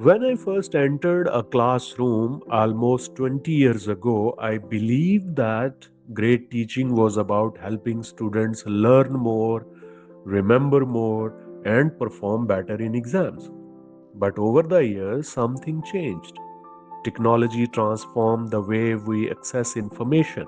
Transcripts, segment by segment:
When I first entered a classroom almost 20 years ago, I believed that great teaching was about helping students learn more, remember more, and perform better in exams. But over the years, something changed. Technology transformed the way we access information.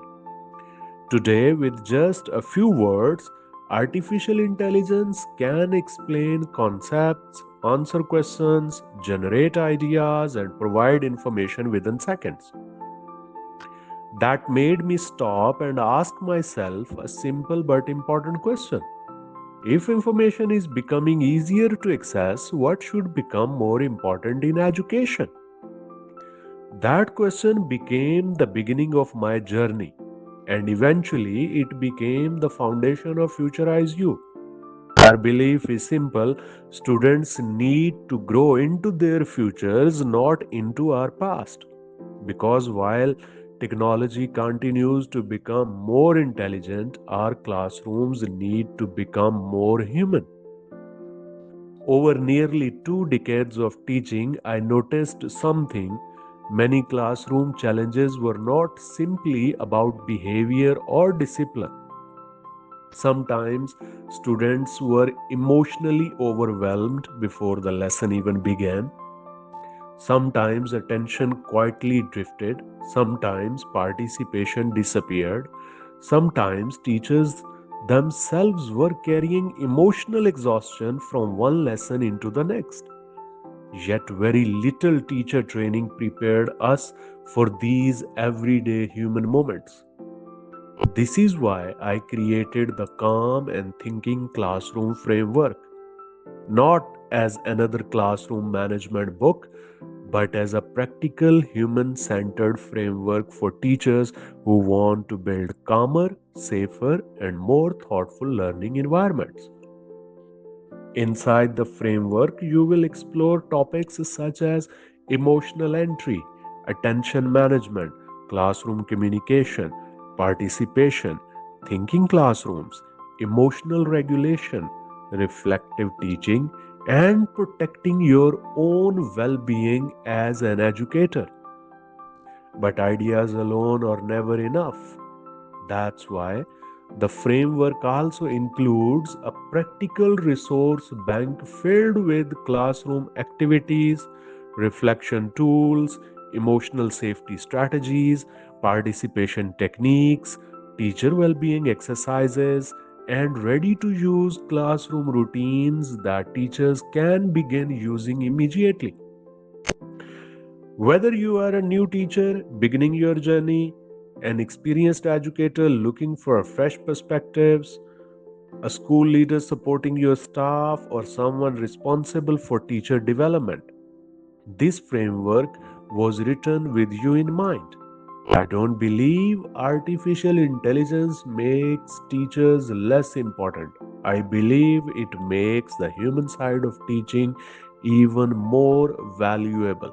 Today, with just a few words, artificial intelligence can explain concepts, answer questions, generate ideas, and provide information within seconds. That made me stop and ask myself a simple but important question. If information is becoming easier to access, what should become more important in education? That question became the beginning of my journey, and eventually it became the foundation of FuturiseYou. Our belief is simple: students need to grow into their futures, not into our past. Because while technology continues to become more intelligent, our classrooms need to become more human. Over nearly 2 decades of teaching, I noticed something. Many classroom challenges were not simply about behavior or discipline. Sometimes students were emotionally overwhelmed before the lesson even began. Sometimes attention quietly drifted. Sometimes participation disappeared. Sometimes teachers themselves were carrying emotional exhaustion from one lesson into the next. Yet, very little teacher training prepared us for these everyday human moments. This is why I created the Calm and Thinking Classroom Framework, not as another classroom management book, but as a practical, human centered framework for teachers who want to build calmer, safer, and more thoughtful learning environments. Inside the framework, you will explore topics such as emotional entry, attention management, classroom communication, participation, thinking classrooms, emotional regulation, reflective teaching, and protecting your own well being as an educator. But ideas alone are never enough. That's why the framework also includes a practical resource bank filled with classroom activities, reflection tools, emotional safety strategies, participation techniques, teacher well-being exercises, and ready to use classroom routines that teachers can begin using immediately. Whether you are a new teacher beginning your journey, an experienced educator looking for fresh perspectives, a school leader supporting your staff, or someone responsible for teacher development, this framework was written with you in mind. I don't believe artificial intelligence makes teachers less important. I believe it makes the human side of teaching even more valuable.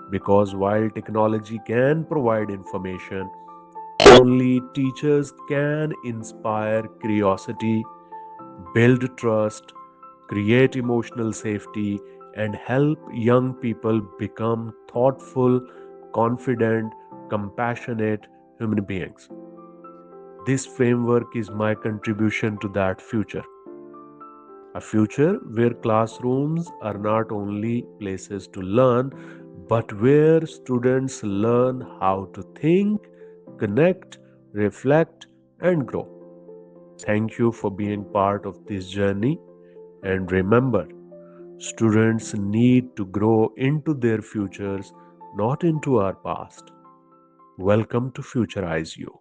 Because while technology can provide information, only teachers can inspire curiosity, build trust, create emotional safety, and help young people become thoughtful, confident, compassionate human beings. This framework is my contribution to that future. A future where classrooms are not only places to learn, but where students learn how to think, connect, reflect, and grow. Thank you for being part of this journey. And remember, students need to grow into their futures, not into our past. Welcome to Futurize You.